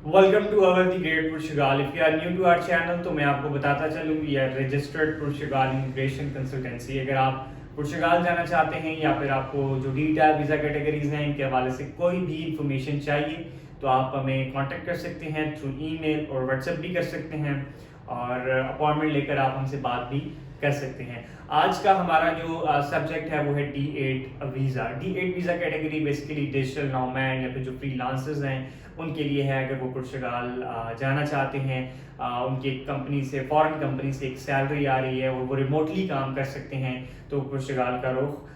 Welcome to our the great Portugal. If you are new to our channel तो मैं आपको बताता चलूँ we are registered Portugal immigration consultancy. अगर आप पुर्तगाल जाना चाहते हैं या फिर आपको जो डी टैब वीज़ा कैटेगरीज हैं इनके हवाले से कोई भी इंफॉर्मेशन चाहिए तो आप हमें कांटेक्ट कर सकते हैं थ्रू ईमेल और व्हाट्सएप भी कर सकते हैं और अपॉइंटमेंट लेकर आप हमसे बात भी कर सकते हैं। आज का हमारा जो सब्जेक्ट है वो है D8 visa. D8 visa category basically digital nomad या फिर जो फ्रीलांसर्स हैं उनके लिए है। अगर वो पुर्तगाल जाना चाहते हैं, उनकी एक कंपनी से फॉरेन कंपनी से एक सैलरी आ रही है और वो रिमोटली काम कर सकते हैं तो पुर्तगाल का रुख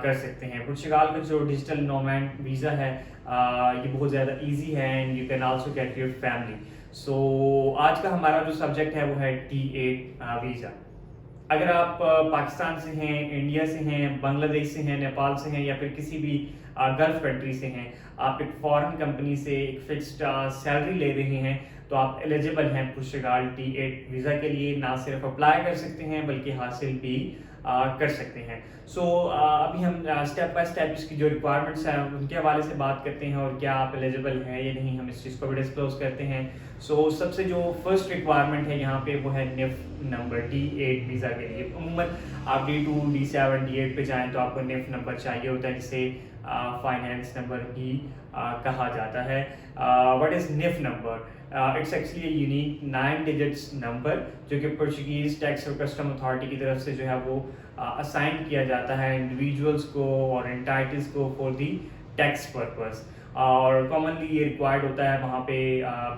कर सकते हैं। पुर्तगाल का जो डिजिटल नोमैड वीज़ा है ये बहुत ज़्यादा इजी है and you can also get your family. So आज का हमारा जो सब्जेक्ट है वो है D8 वीज़ा। अगर आप पाकिस्तान से हैं, इंडिया से हैं, बांग्लादेश से हैं, नेपाल से हैं या फिर किसी भी गल्फ कंट्री से हैं, आप एक फॉरेन कंपनी से एक फिक्स्ड सैलरी ले रहे हैं तो आप एलिजिबल हैं पुर्तगाल D8 वीज़ा के लिए। ना सिर्फ अप्लाई कर सकते हैं बल्कि हासिल भी कर सकते हैं। सो अभी हम स्टेप बाय स्टेप इसकी जो रिक्वायरमेंट्स हैं उनके हवाले से बात करते हैं और क्या आप एलिजिबल हैं या नहीं, हम इस चीज़ को भी डिस्क्लोज करते हैं। सो सबसे जो फर्स्ट रिक्वायरमेंट है यहाँ पे वो है निफ नंबर D8 वीज़ा के लिए। अमूमन आप D2 D7 D8 पे जाएं तो आपको निफ नंबर चाहिए होता है जिसे फाइनेंस नंबर भी कहा जाता है। What is nif number? It's actually unique 9 digits number जो कि पोर्चुगीज टैक्स और कस्टम अथॉरिटी की तरफ से जो है वो असाइन किया जाता है इंडिविजुअल्स को और एंटाइटीज को फॉर दी टैक्स पर्पस। और कॉमनली ये रिक्वायर्ड होता है वहाँ पे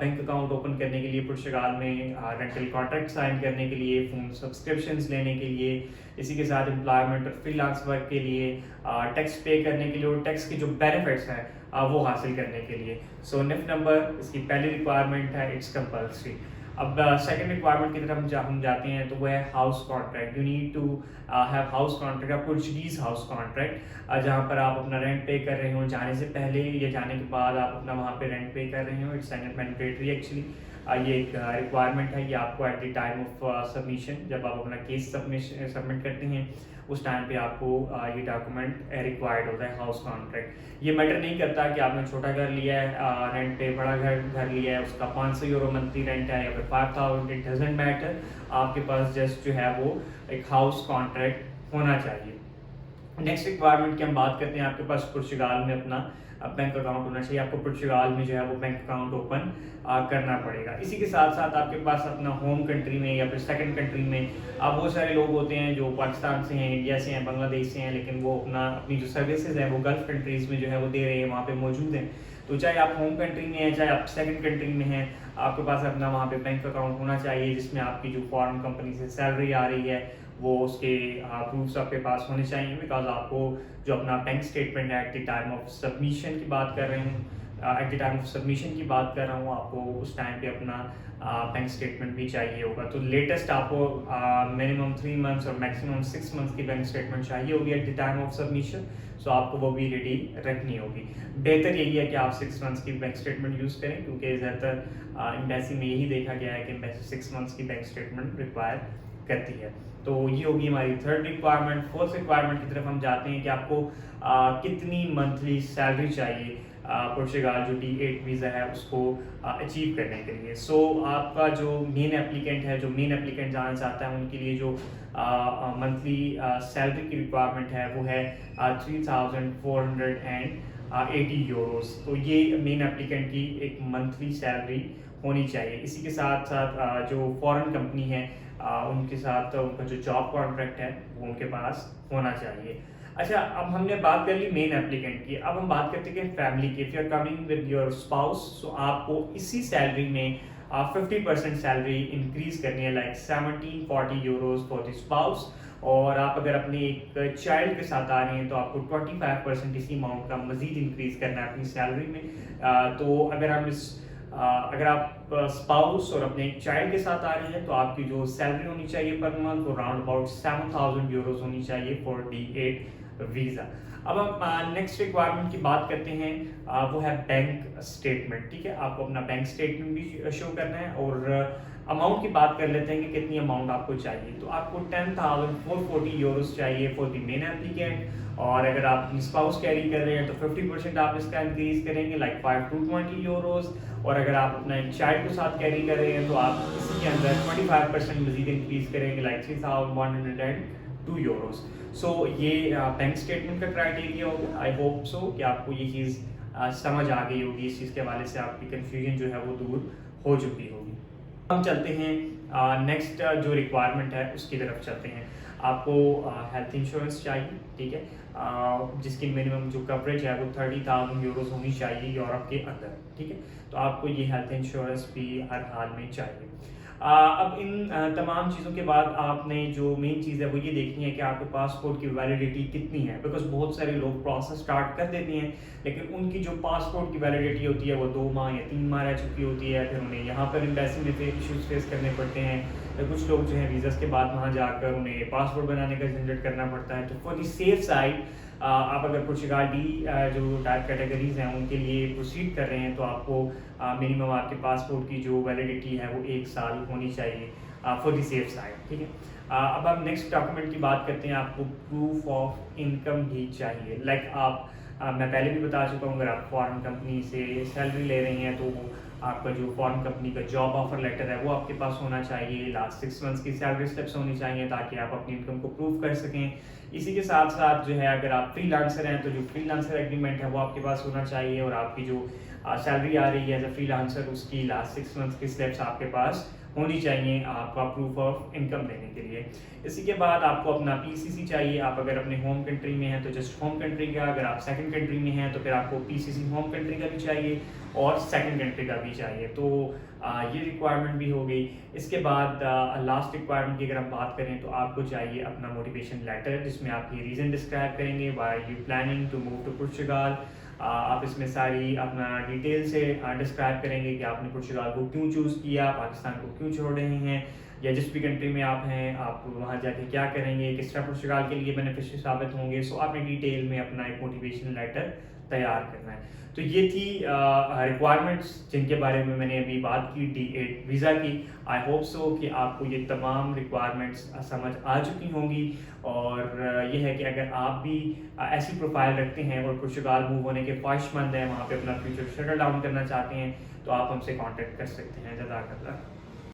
बैंक अकाउंट ओपन करने के लिए पुर्तगाल में, रेंटल कॉन्ट्रैक्ट साइन करने के लिए, फ़ोन सब्सक्रिप्शंस लेने के लिए, इसी के साथ एम्प्लॉयमेंट और फ्रीलांस वर्क के लिए, टैक्स पे करने के लिए और टैक्स के जो बेनिफिट्स हैं वो हासिल करने के लिए। सो निफ नंबर इसकी पहली रिक्वायरमेंट है, इट्स कंपल्सरी। अब सेकंड रिक्वायरमेंट की तरफ हम जाते हैं तो वो है house contract. You need to have house contract, Portuguese house contract जहाँ पर आप अपना रेंट पे कर रहे हो जाने से पहले या जाने के बाद आप अपना वहाँ पे रेंट पे कर रहे हो। It's mandatory actually. ये एक रिक्वायरमेंट है, ये आपको eight the time of submission जब आप अपना केस सबमिट करते हैं उस टाइम पे आपको ये डॉक्यूमेंट रिक्वायर्ड होता है, हाउस कॉन्ट्रैक्ट। ये मैटर नहीं करता कि आपने छोटा घर लिया है रेंट पे, बड़ा घर लिया है उसका 500 यूरो मंथली रेंट है या फिर 5000, इट डजेंट मैटर। आपके पास जस्ट जो है वो एक हाउस कॉन्ट्रैक्ट होना चाहिए। नेक्स्ट रिक्वायरमेंट की हम बात करते हैं, आपके पास पुर्तगाल में अपना बैंक अकाउंट होना चाहिए। आपको पुर्तगाल में जो है वो बैंक अकाउंट ओपन करना पड़ेगा। इसी के साथ साथ आपके पास अपना होम कंट्री में या फिर सेकंड कंट्री में बहुत सारे लोग होते हैं जो पाकिस्तान से हैं, इंडिया से हैं, बांग्लादेश से हैं, लेकिन वो अपनी जो सर्विसेज हैं वो गल्फ कंट्रीज़ में जो है वो दे रहे हैं, वहाँ पे मौजूद हैं। तो चाहे आप होम कंट्री में हैं चाहे आप सेकंड कंट्री में हैं, आपके पास अपना वहाँ पे बैंक अकाउंट होना चाहिए जिसमें आपकी जो फॉरेन कंपनी से सैलरी आ रही है वो उसके प्रूफ्स आपके पास होने चाहिए। बिकॉज आपको जो अपना बैंक स्टेटमेंट है eight the time of submission की बात कर रहे हूँ, eight the time of submission की बात कर रहा हूँ, आपको उस टाइम पे अपना बैंक स्टेटमेंट भी चाहिए होगा। तो लेटेस्ट आपको मिनिमम 3 मंथ्स और मैक्सिमम 6 मंथ्स की बैंक स्टेटमेंट चाहिए होगी at the time of submission. So आपको वो भी रेडी रखनी होगी। बेहतर यही है कि आप 6 मंथ्स की बैंक स्टेटमेंट यूज़ करें क्योंकि ज़्यादातर एम्बेसी में यही देखा गया है कि एम्बेसी 6 मंथ्स की बैंक स्टेटमेंट रिक्वायर करती है। तो ये होगी हमारी थर्ड रिक्वायरमेंट। फोर्थ रिक्वायरमेंट की तरफ हम जाते हैं कि आपको कितनी मंथली सैलरी चाहिए पुर्तगाल जो D8 वीज़ा है उसको अचीव करने के लिए। सो आपका जो मेन एप्लीकेंट जाना चाहता है उनके लिए जो मंथली सैलरी की रिक्वायरमेंट है वो है 3480 यूरोस। तो ये मेन एप्लीकेंट की एक मंथली सैलरी होनी चाहिए। इसी के साथ साथ जो फॉरेन कंपनी है उनके साथ उनका जो जॉब कॉन्ट्रैक्ट है वो उनके पास होना चाहिए। अच्छा, अब हमने बात कर ली मेन एप्लीकेंट की, अब हम बात करते हैं फैमिली की। If you are coming with your spouse so आपको इसी सैलरी में 50% सैलरी इंक्रीज करनी है, like 1740 euros for the spouse. और आप अगर अपने एक चाइल्ड के साथ आ रहे हैं तो आपको 25% इसी अमाउंट का मजीद इंक्रीज करना है अपनी सैलरी में। तो अगर आप स्पाउस और अपने एक चाइल्ड के साथ आ रहे हैं तो आपकी जो सैलरी होनी चाहिए पर मंथ वो राउंड अबाउट 7000 यूरोज होनी चाहिए फॉर D8 वीज़ा। अब हम नेक्स्ट रिक्वायरमेंट की बात करते हैं, वो है बैंक स्टेटमेंट। ठीक है, आपको अपना बैंक स्टेटमेंट भी शो करना है। और अमाउंट की बात कर लेते हैं कि कितनी अमाउंट आपको चाहिए। तो आपको 10,440 यूरोस चाहिए फॉर द मेन एप्लीकेंट। और अगर आप स्पाउस कैरी कर रहे हैं तो 50% आप इसका इंक्रीज करेंगे, लाइक 5 to 20 यूरोस। और अगर आप अपना एक चाइल्ड को साथ कैरी कर रहे हैं तो आप इसी के अंदर 25% मजीद इंक्रीज करेंगे, लाइक 3,102 यूरोस। सो ये बैंक स्टेटमेंट का क्राइटेरिया होगा। आई होप सो कि आपको ये चीज़ समझ आ गई होगी। इस चीज़ के हवाले से आपकी कन्फ्यूजन जो है वो दूर हो चुकी होगी। हम चलते हैं नेक्स्ट जो रिक्वायरमेंट है उसकी तरफ चलते हैं। आपको हेल्थ इंश्योरेंस चाहिए। ठीक है, जिसकी मिनिमम जो कवरेज है वो 30,000 यूरोस होनी चाहिए यूरोप के अंदर। ठीक है, तो आपको ये हेल्थ इंश्योरेंस भी हर हाल में चाहिए। अब इन तमाम चीज़ों के बाद आपने जो मेन चीज़ है वो ये देखनी है कि आपके पासपोर्ट की वैलिडिटी कितनी है। बिकॉज बहुत सारे लोग प्रोसेस स्टार्ट कर देते हैं लेकिन उनकी जो पासपोर्ट की वैलिडिटी होती है वो 2 माह या 3 माह रह चुकी होती है। फिर उन्हें यहाँ पर एम्बेसी में इश्यूज फेस करने पड़ते हैं। या कुछ लोग जो है वीज़ा के बाद वहाँ जाकर उन्हें पासपोर्ट बनाने का झंझट करना पड़ता है। तो फॉर दी सेफ साइड आप अगर पुर्तगाल डी जो टाइप कैटेगरीज हैं उनके लिए प्रोसीड कर रहे हैं तो आपको मिनिमम आपके पासपोर्ट की जो वैलिडिटी है वो 1 साल होनी चाहिए फॉर दी सेफ साइड। ठीक है, अब हम नेक्स्ट डॉक्यूमेंट की बात करते हैं। आपको प्रूफ ऑफ इनकम भी चाहिए। लाइक आप मैं पहले भी बता चुका हूँ, अगर आप फॉरेन कंपनी से सैलरी ले रही हैं तो आपका जो फॉरेन कंपनी का जॉब ऑफर लेटर है वो आपके पास होना चाहिए। लास्ट 6 मंथ्स की सैलरी स्लिप्स होनी चाहिए ताकि आप अपनी इनकम को प्रूव कर सकें। इसी के साथ साथ जो है अगर आप फ्रीलांसर हैं तो जो फ्रीलांसर एग्रीमेंट है वो आपके पास होना चाहिए। और आपकी जो सैलरी आ रही है एज अ फ्रीलांसर उसकी लास्ट 6 मंथ्स की स्लिप्स आपके पास होनी चाहिए आपका प्रूफ ऑफ इनकम देने के लिए। इसी के बाद आपको अपना पीसीसी चाहिए। आप अगर अपने होम कंट्री में हैं तो जस्ट होम कंट्री का, अगर आप सेकंड कंट्री में हैं तो फिर आपको पीसीसी होम कंट्री का भी चाहिए और सेकंड कंट्री का भी चाहिए। तो ये रिक्वायरमेंट भी हो गई। इसके बाद लास्ट रिक्वायरमेंट की अगर हम बात करें तो आपको चाहिए अपना मोटिवेशन लेटर जिसमें आप ये रीज़न डिस्क्राइब करेंगे why you planning to move to Portugal. आप इसमें सारी अपना डिटेल से डिस्क्राइब करेंगे कि आपने पुर्तगाल को क्यों चूज़ किया, पाकिस्तान को क्यों छोड़ रहे हैं, या जिस भी कंट्री में आप हैं आप वहाँ जाके क्या करेंगे, किस तरह पुर्तगाल के लिए बेनिफिशियल साबित होंगे। सो आपने डिटेल में अपना एक मोटिवेशन लेटर तैयार करना है। तो ये थी रिक्वायरमेंट्स जिनके बारे में मैंने अभी बात की D8 वीज़ा की। आई होप सो कि आपको ये तमाम रिक्वायरमेंट्स समझ आ चुकी होंगी। और ये है कि अगर आप भी ऐसी प्रोफाइल रखते हैं और पुर्तगाल मूव होने के ख्वाहिशमंद हैं, वहाँ पे अपना फ्यूचर सेटल डाउन करना चाहते हैं तो आप हमसे कांटेक्ट कर सकते हैं। जज़ाकल्लाह।